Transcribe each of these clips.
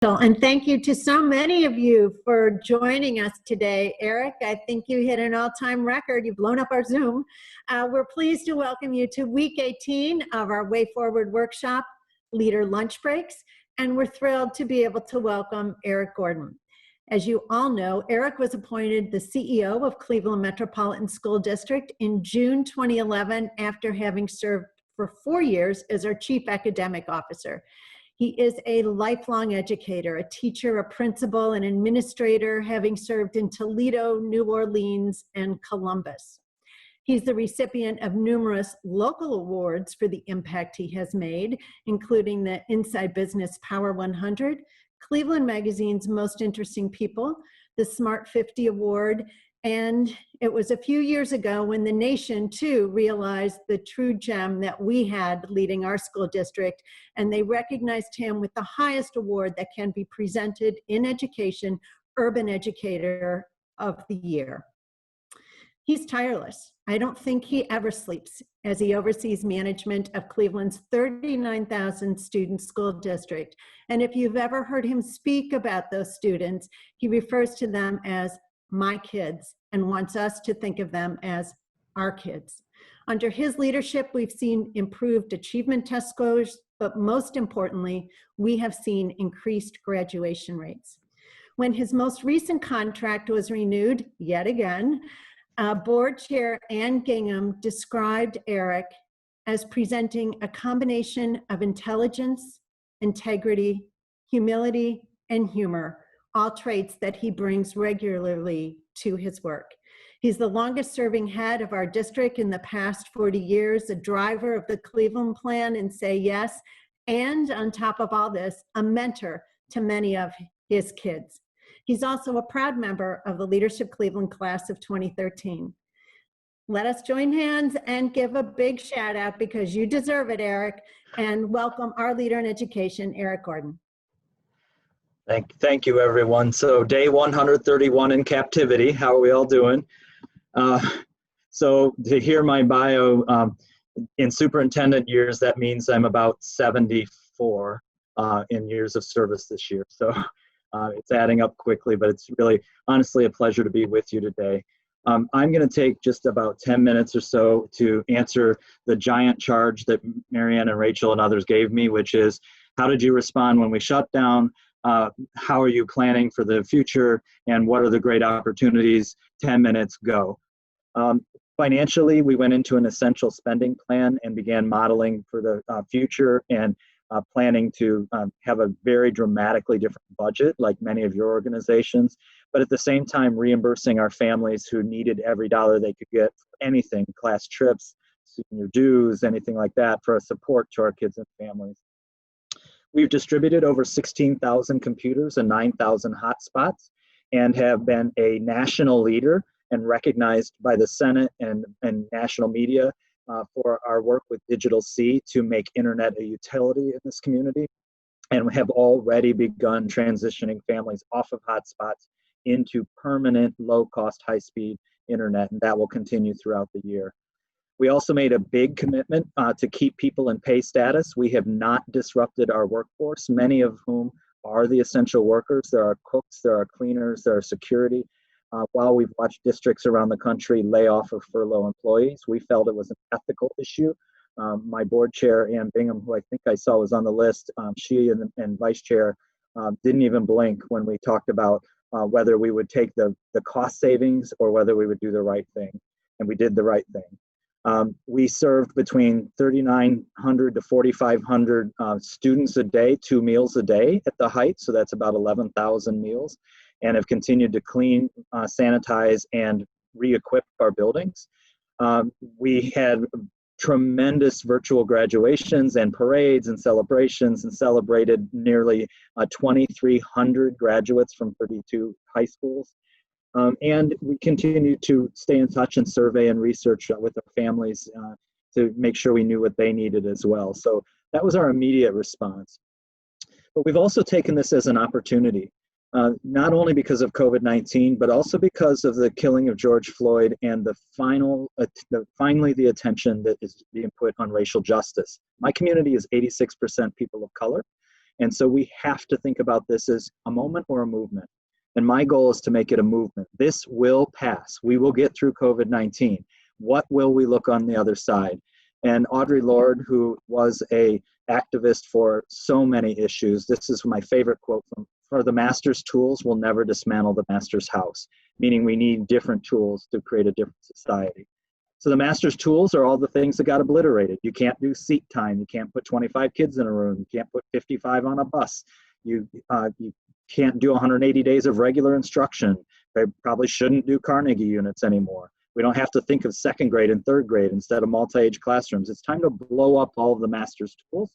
And thank you to so many of you for joining us today. Eric, I think you hit an all-time record. You've blown up our Zoom. We're pleased to welcome you to week 18 of our Way Forward workshop, Leader Lunch Breaks, and we're thrilled to be able to welcome Eric Gordon. As you all know, Eric was appointed the CEO of Cleveland Metropolitan School District in June 2011 after having served for 4 years as our Chief Academic Officer. He is a lifelong educator, a teacher, a principal, an administrator, having served in Toledo, New Orleans, and Columbus. He's the recipient of numerous local awards for the impact he has made, including the Inside Business Power 100, Cleveland Magazine's Most Interesting People, the Smart 50 Award, and it was a few years ago when the nation, too, realized the true gem that we had leading our school district, and they recognized him with the highest award that can be presented in education, Urban Educator of the Year. He's tireless. I don't think he ever sleeps as he oversees management of Cleveland's 39,000 student school district. And if you've ever heard him speak about those students, he refers to them as my kids and wants us to think of them as our kids. Under his leadership, we've seen improved achievement test scores, but most importantly, we have seen increased graduation rates. When his most recent contract was renewed, yet again, Board Chair Ann Gingham described Eric as presenting a combination of intelligence, integrity, humility, and humor, all traits that he brings regularly to his work. He's the longest serving head of our district in the past 40 years, a driver of the Cleveland Plan and Say Yes, and on top of all this, a mentor to many of his kids. He's also a proud member of the Leadership Cleveland class of 2013. Let us join hands and give a big shout out because you deserve it, Eric, and welcome our leader in education, Eric Gordon. Thank you, everyone. So day 131 in captivity. How are we all doing? So to hear my bio, in superintendent years, that means I'm about 74 in years of service this year. So it's adding up quickly, but it's really, honestly, a pleasure to be with you today. I'm going to take just about 10 minutes or so to answer the giant charge that Marianne and Rachel and others gave me, which is, how did you respond when we shut down? How are you planning for the future, and what are the great opportunities? 10 minutes, go. Financially, we went into an essential spending plan and began modeling for the future and planning to have a very dramatically different budget like many of your organizations, but at the same time reimbursing our families who needed every dollar they could get for anything, class trips, senior dues, anything like that, for a support to our kids and families. We've distributed over 16,000 computers and 9,000 hotspots and have been a national leader and recognized by the Senate and national media for our work with Digital C to make internet a utility in this community. And we have already begun transitioning families off of hotspots into permanent, low-cost, high-speed internet, and that will continue throughout the year. We also made a big commitment to keep people in pay status. We have not disrupted our workforce, many of whom are the essential workers. There are cooks, there are cleaners, there are security. While we've watched districts around the country lay off or furlough employees, we felt it was an ethical issue. My board chair, Ann Bingham, who I think I saw was on the list, she and vice chair didn't even blink when we talked about whether we would take the cost savings or whether we would do the right thing. And we did the right thing. We served between 3,900 to 4,500 students a day, 2 meals a day at the height, so that's about 11,000 meals, and have continued to clean, sanitize, and re-equip our buildings. We had tremendous virtual graduations and parades and celebrations, and celebrated nearly 2,300 graduates from 32 high schools. And we continue to stay in touch and survey and research with our families to make sure we knew what they needed as well. So that was our immediate response. But we've also taken this as an opportunity, not only because of COVID-19, but also because of the killing of George Floyd and finally the attention that is being put on racial justice. My community is 86% people of color, And so we have to think about this as a moment or a movement. And my goal is to make it a movement. This will pass. We will get through COVID-19. What will we look on the other side? And Audre Lorde, who was a activist for so many issues, this is my favorite quote from, for the master's tools will never dismantle the master's house, meaning we need different tools to create a different society. So the master's tools are all the things that got obliterated. You can't do seat time. You can't put 25 kids in a room. You can't put 55 on a bus. You can't do 180 days of regular instruction. They probably shouldn't do Carnegie units anymore. We don't have to think of second grade and third grade instead of multi-age classrooms. It's time to blow up all of the master's tools.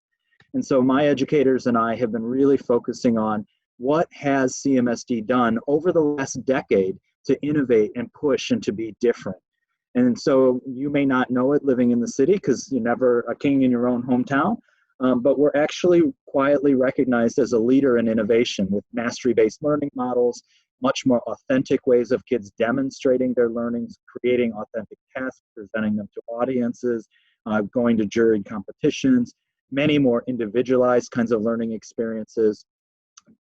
And so my educators and I have been really focusing on what has CMSD done over the last decade to innovate and push and to be different. And so you may not know it living in the city because you're never a king in your own hometown, but we're actually quietly recognized as a leader in innovation with mastery-based learning models, much more authentic ways of kids demonstrating their learnings, creating authentic tasks, presenting them to audiences, going to juried competitions, many more individualized kinds of learning experiences,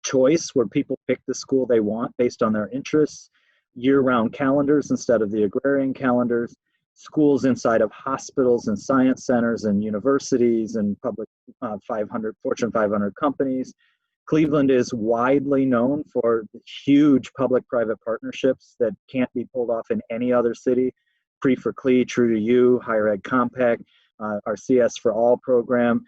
choice where people pick the school they want based on their interests, year-round calendars instead of the agrarian calendars, schools inside of hospitals and science centers and universities and public 500, Fortune 500 companies. Cleveland is widely known for huge public-private partnerships that can't be pulled off in any other city. Pre for CLE, True to You, Higher Ed Compact, our CS for All program.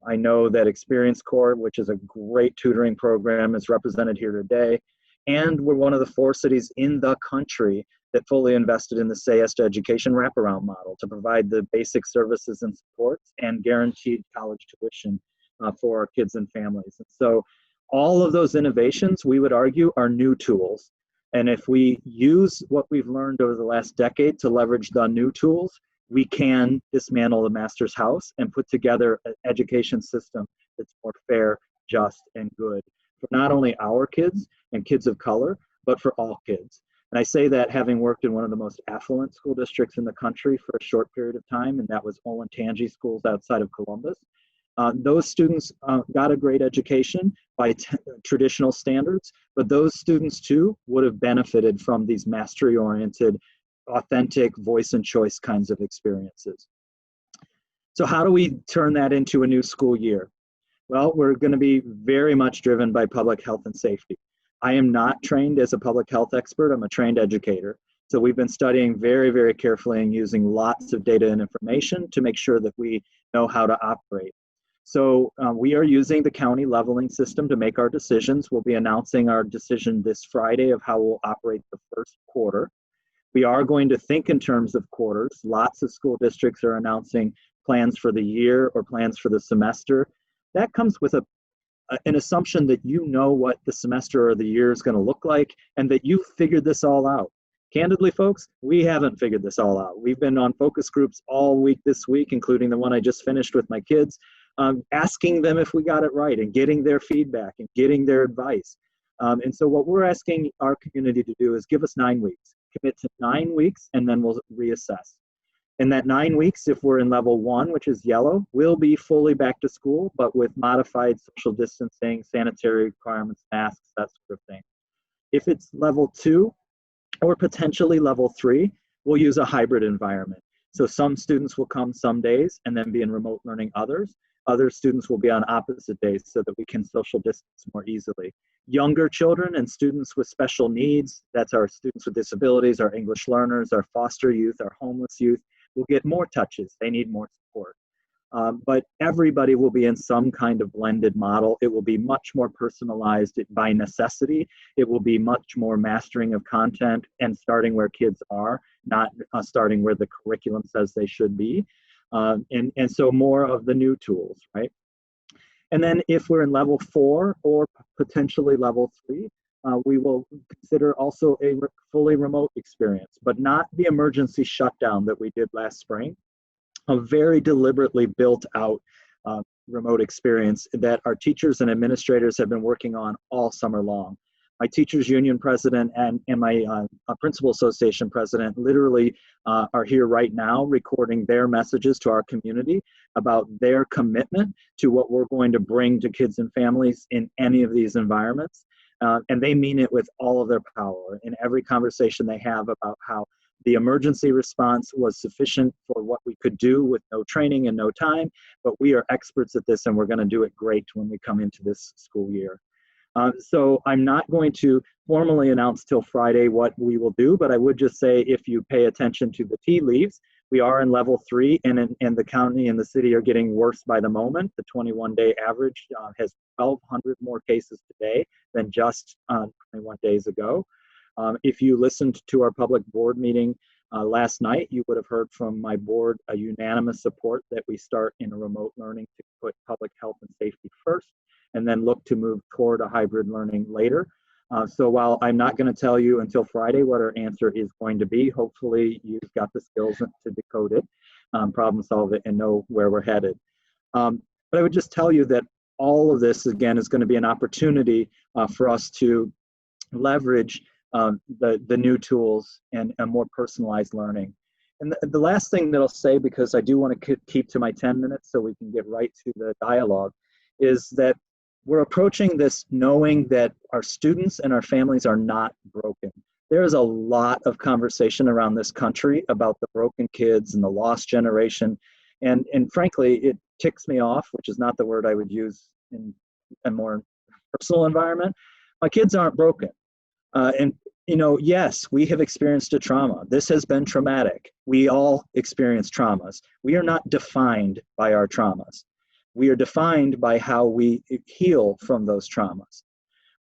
I know that Experience Corps, which is a great tutoring program, is represented here today. And we're one of the 4 cities in the country that fully invested in the SAYES education wraparound model to provide the basic services and supports and guaranteed college tuition for our kids and families. And so all of those innovations, we would argue, are new tools. And if we use what we've learned over the last decade to leverage the new tools, we can dismantle the master's house and put together an education system that's more fair, just, and good for not only our kids and kids of color, but for all kids. And I say that having worked in one of the most affluent school districts in the country for a short period of time, and that was Olentangy schools outside of Columbus. Those students got a great education by traditional standards, but those students too would have benefited from these mastery-oriented, authentic voice and choice kinds of experiences. So how do we turn that into a new school year? Well, we're going to be very much driven by public health and safety. I am not trained as a public health expert. I'm a trained educator. So we've been studying very, very carefully and using lots of data and information to make sure that we know how to operate. So we are using the county leveling system to make our decisions. We'll be announcing our decision this Friday of how we'll operate the first quarter. We are going to think in terms of quarters. Lots of school districts are announcing plans for the year or plans for the semester. That comes with an assumption that you know what the semester or the year is going to look like and that you've figured this all out. Candidly, folks, we haven't figured this all out. We've been on focus groups all week this week, including the one I just finished with my kids, asking them if we got it right and getting their feedback and getting their advice. And so what we're asking our community to do is give us 9 weeks. Commit to 9 weeks, and then we'll reassess. In that 9 weeks, if we're in level 1, which is yellow, we'll be fully back to school, but with modified social distancing, sanitary requirements, masks, that sort of thing. If it's level 2 or potentially level 3, we'll use a hybrid environment. So some students will come some days and then be in remote learning others. Other students will be on opposite days so that we can social distance more easily. Younger children and students with special needs, that's our students with disabilities, our English learners, our foster youth, our homeless youth, will get more touches. They need more support. But everybody will be in some kind of blended model. It will be much more personalized by necessity. It will be much more mastering of content and starting where kids are, not starting where the curriculum says they should be. And so more of the new tools, right? And then if we're in level 4 or potentially level 3, we will consider also a fully remote experience, but not the emergency shutdown that we did last spring. A very deliberately built out remote experience that our teachers and administrators have been working on all summer long. my teachers union president and my principal association president literally are here right now recording their messages to our community about their commitment to what we're going to bring to kids and families in any of these environments. And they mean it with all of their power in every conversation they have about how the emergency response was sufficient for what we could do with no training and no time, but we are experts at this and we're going to do it great when we come into this school year. So I'm not going to formally announce till Friday what we will do, but I would just say if you pay attention to the tea leaves, we are in level 3 and the county and the city are getting worse by the moment. The 21-day average has 1,200 more cases today than just 21 days ago. If you listened to our public board meeting last night, you would have heard from my board a unanimous support that we start in a remote learning to put public health and safety first, and then look to move toward a hybrid learning later. So while I'm not going to tell you until Friday what our answer is going to be, hopefully you've got the skills to decode it, problem solve it, and know where we're headed. But I would just tell you that all of this, again, is going to be an opportunity for us to leverage the new tools and a more personalized learning. And the last thing that I'll say, because I do want to keep to my 10 minutes so we can get right to the dialogue, is that we're approaching this knowing that our students and our families are not broken. There is a lot of conversation around this country about the broken kids and the lost generation. And frankly, it ticks me off, which is not the word I would use in a more personal environment. My kids aren't broken. And, you know, yes, we have experienced a trauma. This has been traumatic. We all experience traumas. We are not defined by our traumas. We are defined by how we heal from those traumas.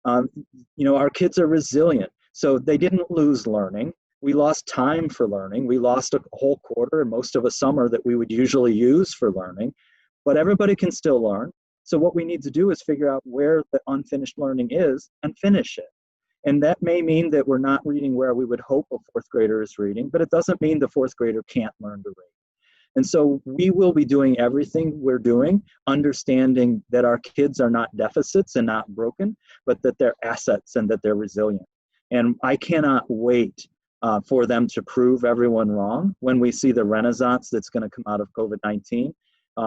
You know, our kids are resilient. So they didn't lose learning. We lost time for learning. We lost a whole quarter and most of a summer that we would usually use for learning. But everybody can still learn. So what we need to do is figure out where the unfinished learning is and finish it. And that may mean that we're not reading where we would hope a fourth grader is reading, but it doesn't mean the fourth grader can't learn to read. And so we will be doing everything we're doing, understanding that our kids are not deficits and not broken, but that they're assets and that they're resilient. And I cannot wait for them to prove everyone wrong when we see the renaissance that's going to come out of COVID-19.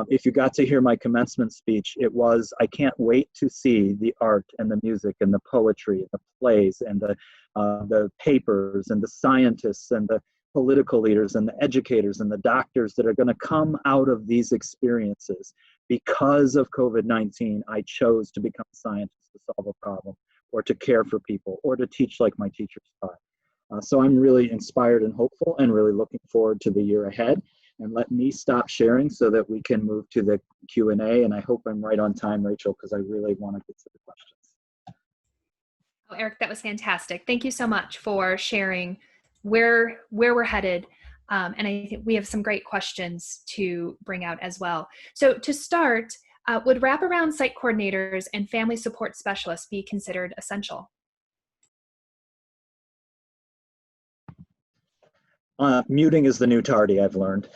If you got to hear my commencement speech, it was, I can't wait to see the art and the music and the poetry and the plays and the papers and the scientists and the political leaders and the educators and the doctors that are going to come out of these experiences. Because of COVID-19, I chose to become a scientist to solve a problem or to care for people or to teach like my teachers taught. So I'm really inspired and hopeful and really looking forward to the year ahead. And let me stop sharing so that we can move to the Q&A. And I hope I'm right on time, Rachel, because I really want to get to the questions. Oh, Eric, that was fantastic. Thank you so much for sharing where we're headed. And I think we have some great questions to bring out as well. So to start, would wraparound site coordinators and family support specialists be considered essential? Muting is the new tardy, I've learned.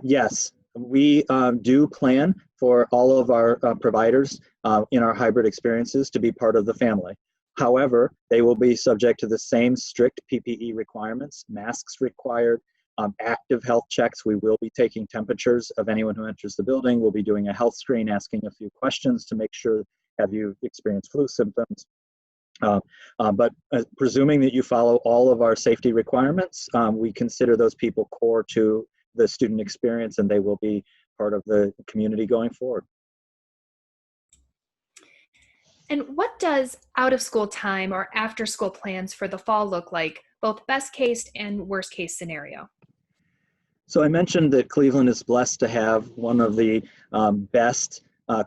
Yes, we do plan for all of our providers in our hybrid experiences to be part of the family. However, they will be subject to the same strict PPE requirements, masks required, active health checks. We will be taking temperatures of anyone who enters the building. We'll be doing a health screen, asking a few questions to make sure, have you experienced flu symptoms? But presuming that you follow all of our safety requirements, we consider those people core to the student experience and they will be part of the community going forward. And what does out of school time or after school plans for the fall look like, both best case and worst case scenario? So I mentioned that Cleveland is blessed to have one of the best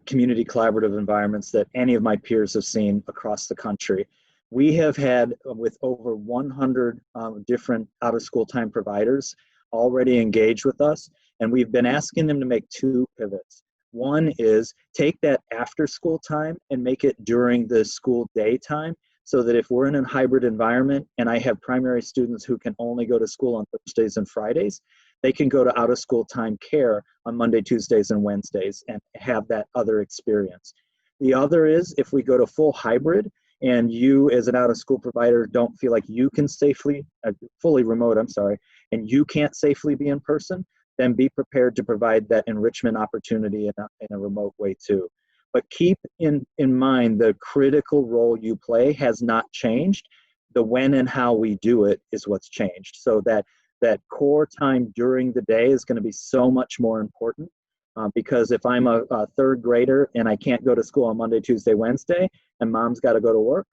community collaborative environments that any of my peers have seen across the country. We have had, with over 100 different out-of-school time providers already engaged with us, and we've been asking them to make two pivots. One is take that after-school time and make it during the school day time, so that if we're in a hybrid environment and I have primary students who can only go to school on Thursdays and Fridays, they can go to out-of-school time care on Monday, Tuesdays, and Wednesdays and have that other experience. The other is if we go to full hybrid and you as an out-of-school provider don't feel like you can safely, fully remote, I'm sorry, and you can't safely be in person, then be prepared to provide that enrichment opportunity in a remote way too. But keep in mind the critical role you play has not changed. The when and how we do it is what's changed. So that core time during the day is going to be so much more important. Because if I'm a third grader and I can't go to school on Monday, Tuesday, Wednesday, and mom's got to go to work,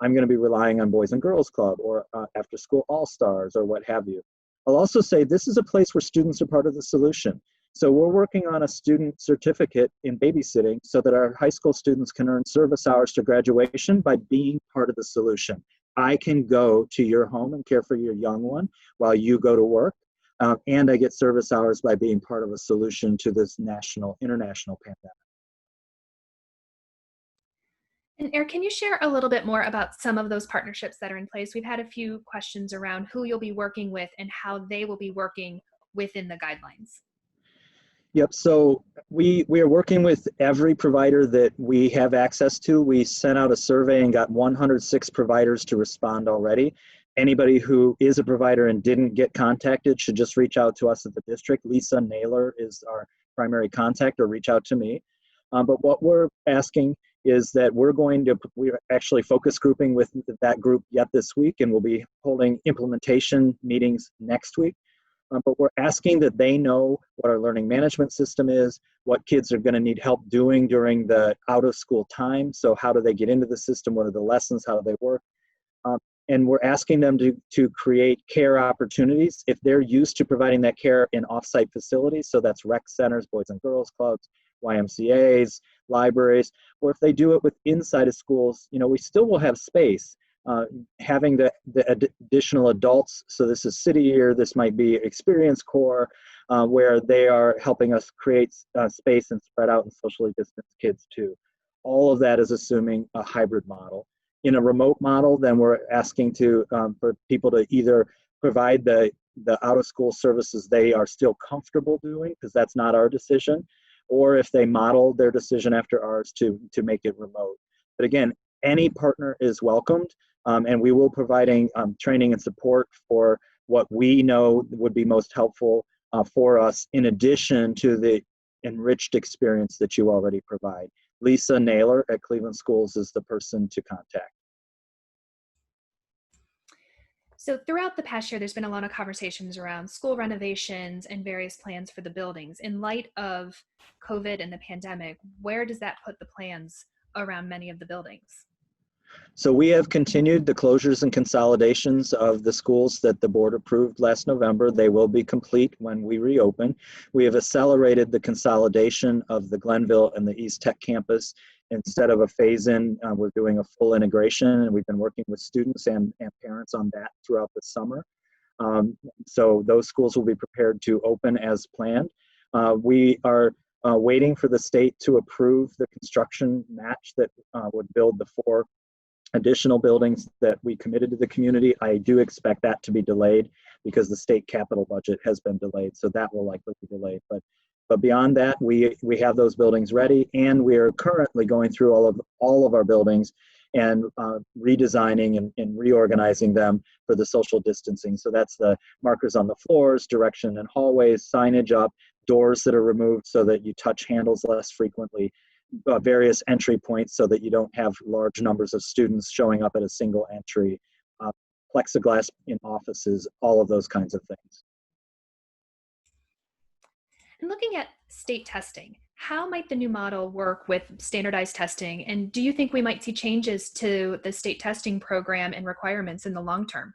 I'm going to be relying on Boys and Girls Club or after school all-stars or what have you. I'll also say this is a place where students are part of the solution. So we're working on a student certificate in babysitting so that our high school students can earn service hours to graduation by being part of the solution. I can go to your home and care for your young one while you go to work. And I get service hours by being part of a solution to this international pandemic. And Eric, can you share a little bit more about some of those partnerships that are in place? We've had a few questions around who you'll be working with and how they will be working within the guidelines. Yep, so we are working with every provider that we have access to. We sent out a survey and got 106 providers to respond already. Anybody who is a provider and didn't get contacted should just reach out to us at the district. Lisa Naylor is our primary contact, or reach out to me. But what we're asking is that we're actually focus grouping with that group yet this week, and we'll be holding implementation meetings next week. But we're asking that they know what our learning management system is, what kids are going to need help doing during the out-of-school time. So how do they get into the system? What are the lessons? How do they work? And we're asking them to create care opportunities. If they're used to providing that care in off-site facilities, so that's rec centers, Boys and Girls Clubs, YMCAs, libraries, or if they do it with inside of schools, we still will have space. Having the additional adults, so this is city year, this might be experience core, where they are helping us create space and spread out and socially distance kids too. All of that is assuming a hybrid model. In a remote model, then we're asking for people to either provide the out-of-school services they are still comfortable doing, because that's not our decision, or if they model their decision after ours to make it remote. But again, any partner is welcomed. And we will be providing training and support for what we know would be most helpful for us, in addition to the enriched experience that you already provide. Lisa Naylor at Cleveland Schools is the person to contact. So throughout the past year, there's been a lot of conversations around school renovations and various plans for the buildings. In light of COVID and the pandemic, where does that put the plans around many of the buildings? So we have continued the closures and consolidations of the schools that the board approved last November. They will be complete when we reopen. We have accelerated the consolidation of the Glenville and the East Tech campus. Instead of a phase-in, we're doing a full integration, and we've been working with students and parents on that throughout the summer. So those schools will be prepared to open as planned. We are waiting for the state to approve the construction match that would build the 4 additional buildings that we committed to the community. I do expect that to be delayed because the state capital budget has been delayed, so that will likely be delayed. But beyond that, we have those buildings ready, and we are currently going through all of our buildings and redesigning and reorganizing them for the social distancing. So that's the markers on the floors, direction in hallways, signage up, doors that are removed so that you touch handles less frequently, various entry points so that you don't have large numbers of students showing up at a single entry, plexiglass in offices, all of those kinds of things. And looking at state testing, how might the new model work with standardized testing? And do you think we might see changes to the state testing program and requirements in the long term?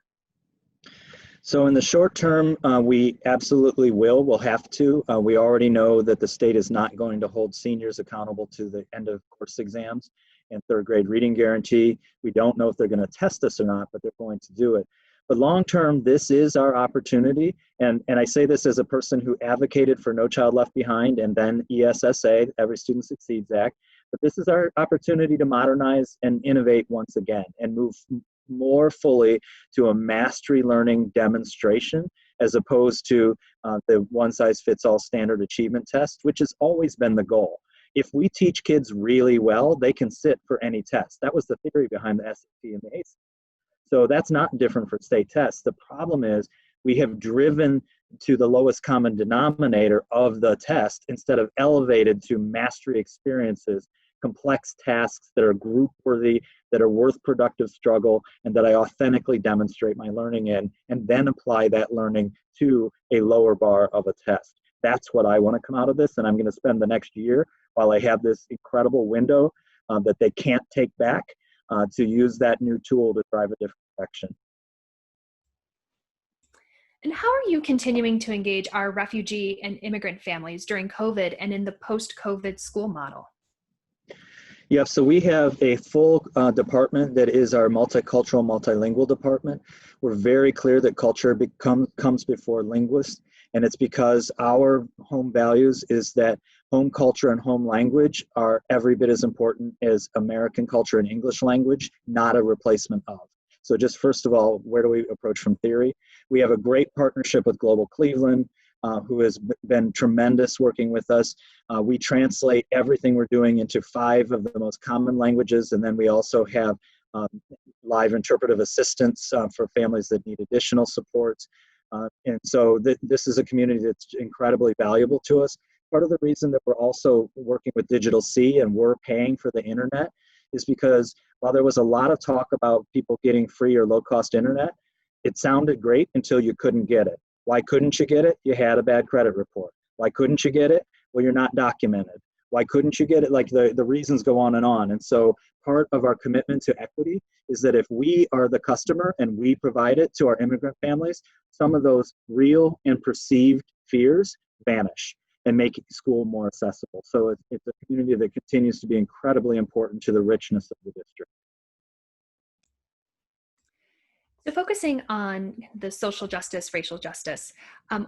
So in the short term, we absolutely will have to. We already know that the state is not going to hold seniors accountable to the end of course exams and third grade reading guarantee. We don't know if they're going to test us or not, but they're going to do it. But long term, this is our opportunity. And I say this as a person who advocated for No Child Left Behind and then ESSA, Every Student Succeeds Act. But this is our opportunity to modernize and innovate once again and move more fully to a mastery learning demonstration as opposed to the one-size-fits-all standard achievement test, which has always been the goal. If we teach kids really well, they can sit for any test. That was the theory behind the SAT and the ACT. So that's not different for state tests. The problem is we have driven to the lowest common denominator of the test instead of elevated to mastery experiences, complex tasks that are group worthy, that are worth productive struggle, and that I authentically demonstrate my learning in, and then apply that learning to a lower bar of a test. That's what I want to come out of this, and I'm going to spend the next year while I have this incredible window that they can't take back to use that new tool to drive a different direction. And how are you continuing to engage our refugee and immigrant families during COVID and in the post-COVID school model? Yeah, so we have a full department that is our multicultural, multilingual department. We're very clear that culture comes before linguists, and it's because our home values is that home culture and home language are every bit as important as American culture and English language, not a replacement of. So just first of all, where do we approach from theory? We have a great partnership with Global Cleveland, who has been tremendous working with us. We translate everything we're doing into 5 of the most common languages, and then we also have live interpretive assistance for families that need additional supports. And so this is a community that's incredibly valuable to us. Part of the reason that we're also working with Digital C and we're paying for the internet is because while there was a lot of talk about people getting free or low-cost internet, it sounded great until you couldn't get it. Why couldn't you get it? You had a bad credit report. Why couldn't you get it? Well, you're not documented. Why couldn't you get it? Like the reasons go on. And so part of our commitment to equity is that if we are the customer and we provide it to our immigrant families, some of those real and perceived fears vanish and make school more accessible. So it's a community that continues to be incredibly important to the richness of the district. So focusing on the social justice, racial justice,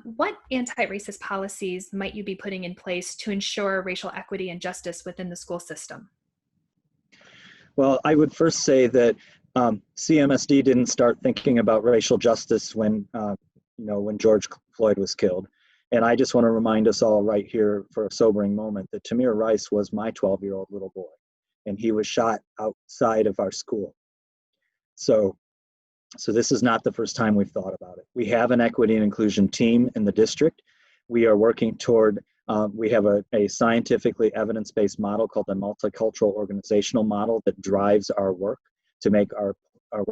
what anti-racist policies might you be putting in place to ensure racial equity and justice within the school system? Well, I would first say that CMSD didn't start thinking about racial justice when George Floyd was killed. And I just want to remind us all right here for a sobering moment that Tamir Rice was my 12-year-old little boy, and he was shot outside of our school. So this is not the first time we've thought about it. We have an equity and inclusion team in the district. We are working toward, we have a scientifically evidence-based model called the multicultural organizational model that drives our work to make our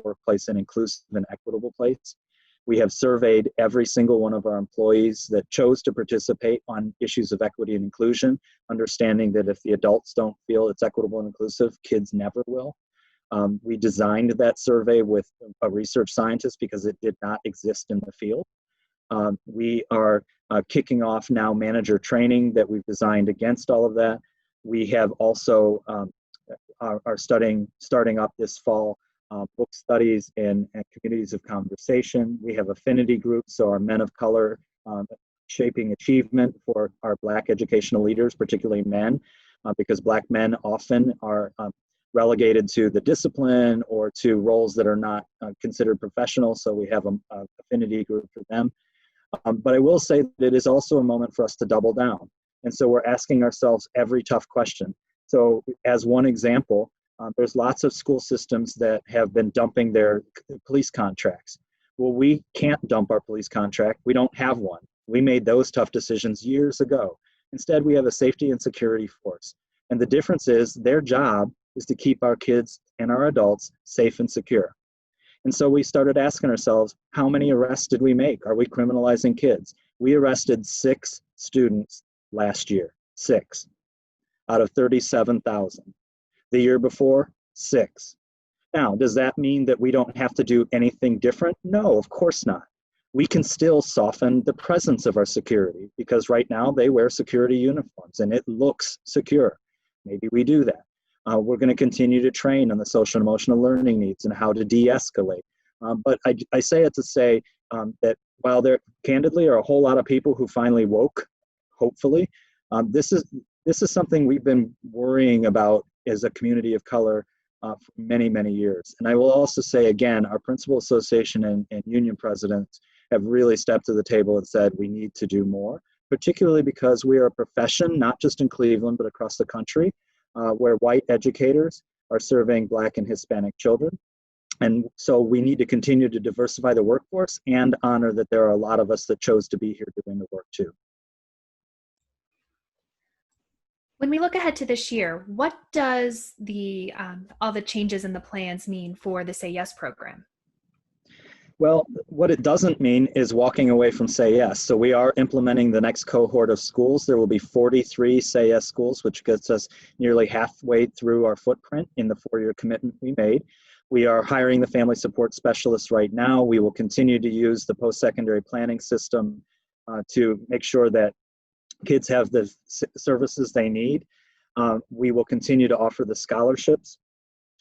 workplace an inclusive and equitable place. We have surveyed every single one of our employees that chose to participate on issues of equity and inclusion, understanding that if the adults don't feel it's equitable and inclusive, kids never will. We designed that survey with a research scientist because it did not exist in the field. We are kicking off now manager training that we've designed against all of that. We have also are starting up this fall book studies and communities of conversation. We have affinity groups, so our men of color shaping achievement for our Black educational leaders, particularly men, because Black men often are relegated to the discipline or to roles that are not considered professional, so we have an affinity group for them. But I will say that it is also a moment for us to double down. And so we're asking ourselves every tough question. So as one example, there's lots of school systems that have been dumping their police contracts. Well, we can't dump our police contract. We don't have one. We made those tough decisions years ago. Instead, we have a safety and security force. And the difference is their job is to keep our kids and our adults safe and secure. And so we started asking ourselves, how many arrests did we make? Are we criminalizing kids? We arrested 6 students last year, 6 out of 37,000. The year before, 6. Now, does that mean that we don't have to do anything different? No, of course not. We can still soften the presence of our security because right now they wear security uniforms and it looks secure. Maybe we do that. We're going to continue to train on the social and emotional learning needs and how to de-escalate. But I say it to say that while there candidly are a whole lot of people who finally woke, hopefully, this is something we've been worrying about as a community of color for many, many years. And I will also say again, our principal association and union presidents have really stepped to the table and said we need to do more particularly because we are a profession, not just in Cleveland, but across the country, where white educators are serving Black and Hispanic children. And so we need to continue to diversify the workforce and honor that there are a lot of us that chose to be here doing the work too. When we look ahead to this year, what does all the changes in the plans mean for the Say Yes program? Well, what it doesn't mean is walking away from Say Yes. So we are implementing the next cohort of schools. There will be 43 Say Yes schools, which gets us nearly halfway through our footprint in the 4-year commitment we made. We are hiring the family support specialists right now. We will continue to use the post-secondary planning system to make sure that kids have the services they need. We will continue to offer the scholarships.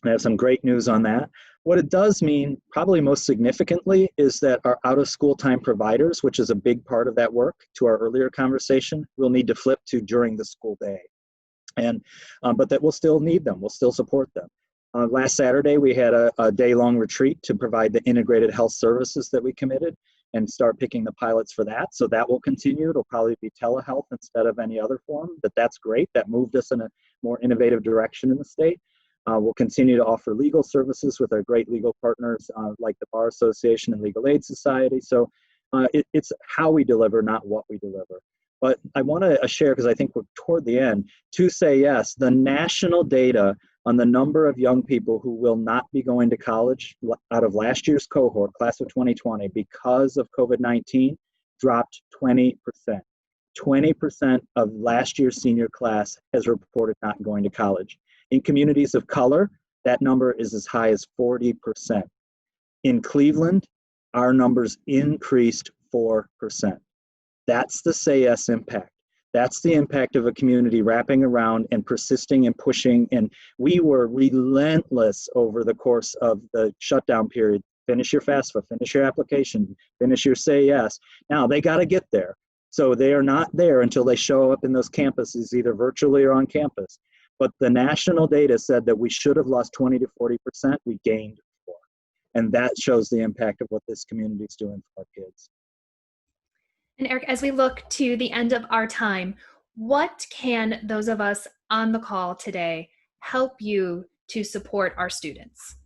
I have some great news on that. What it does mean, probably most significantly, is that our out-of-school time providers, which is a big part of that work, to our earlier conversation, will need to flip to during the school day. And but that we'll still need them, we'll still support them. Last Saturday, we had a day-long retreat to provide the integrated health services that we committed and start picking the pilots for that. So that will continue. It'll probably be telehealth instead of any other form, but that's great. That moved us in a more innovative direction in the state. We'll continue to offer legal services with our great legal partners like the Bar Association and Legal Aid Society. So it's how we deliver, not what we deliver. But I want to share, because I think we're toward the end, to Say Yes, the national data on the number of young people who will not be going to college out of last year's cohort, class of 2020, because of COVID-19, dropped 20%. 20% of last year's senior class has reported not going to college. In communities of color, that number is as high as 40%. In Cleveland, our numbers increased 4%. That's the Say Yes impact. That's the impact of a community wrapping around and persisting and pushing. And we were relentless over the course of the shutdown period. Finish your FAFSA, finish your application, finish your Say Yes. Now they got to get there. So they are not there until they show up in those campuses, either virtually or on campus. But the national data said that we should have lost 20 to 40%. We gained 4. And that shows the impact of what this community is doing for our kids. And Eric, as we look to the end of our time, what can those of us on the call today help you to support our students?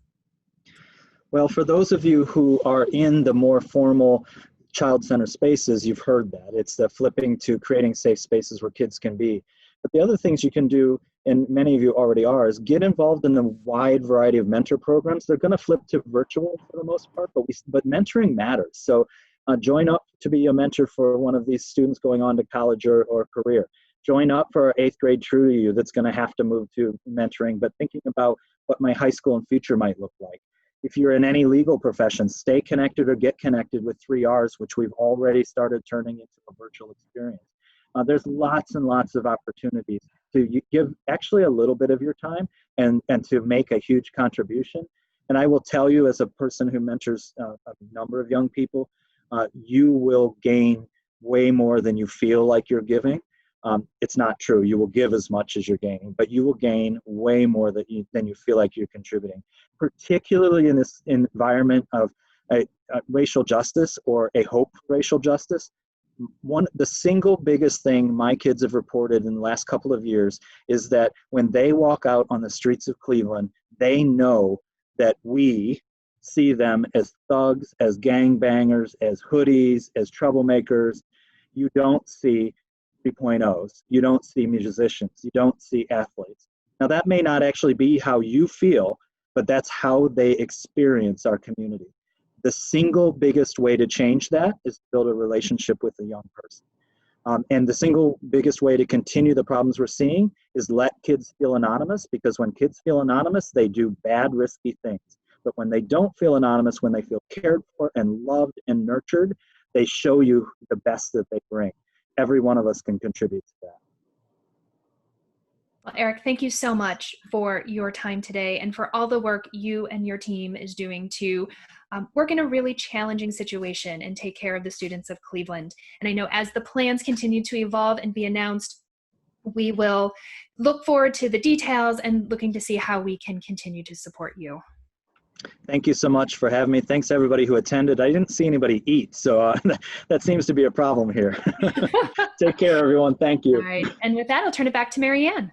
Well, for those of you who are in the more formal child-centered spaces, you've heard that. It's the flipping to creating safe spaces where kids can be. But the other things you can do, and many of you already are, is get involved in the wide variety of mentor programs. They're going to flip to virtual for the most part, but mentoring matters. So join up to be a mentor for one of these students going on to college or career. Join up for our 8th grade True to You that's going to have to move to mentoring, but thinking about what my high school and future might look like. If you're in any legal profession, stay connected or get connected with 3Rs, which we've already started turning into a virtual experience. There's lots and lots of opportunities to give actually a little bit of your time and to make a huge contribution. And I will tell you, as a person who mentors a number of young people, you will gain way more than you feel like you're giving. It's not true. You will give as much as you're gaining, but you will gain way more than you feel like you're contributing, particularly in this environment of racial justice or a hope for racial justice. The single biggest thing my kids have reported in the last couple of years is that when they walk out on the streets of Cleveland, they know that we see them as thugs, as gangbangers, as hoodies, as troublemakers. You don't see 3.0s. You don't see musicians. You don't see athletes. Now, that may not actually be how you feel, but that's how they experience our community. The single biggest way to change that is to build a relationship with a young person. And the single biggest way to continue the problems we're seeing is let kids feel anonymous, because when kids feel anonymous, they do bad, risky things. But when they don't feel anonymous, when they feel cared for and loved and nurtured, they show you the best that they bring. Every one of us can contribute to that. Well, Eric, thank you so much for your time today and for all the work you and your team is doing to work in a really challenging situation and take care of the students of Cleveland. And I know as the plans continue to evolve and be announced, we will look forward to the details and looking to see how we can continue to support you. Thank you so much for having me. Thanks everybody who attended. I didn't see anybody eat, so that seems to be a problem here. Take care, everyone. Thank you. All right. And with that, I'll turn it back to Marianne.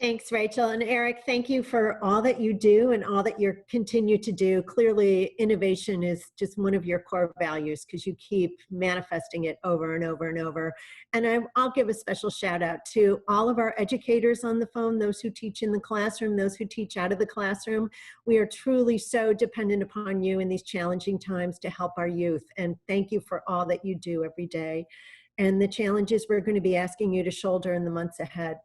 Thanks, Rachel. And Eric, thank you for all that you do and all that you continue to do. Clearly, innovation is just one of your core values because you keep manifesting it over and over and over. And I'll give a special shout out to all of our educators on the phone, those who teach in the classroom, those who teach out of the classroom. We are truly so dependent upon you in these challenging times to help our youth. And thank you for all that you do every day and the challenges we're going to be asking you to shoulder in the months ahead.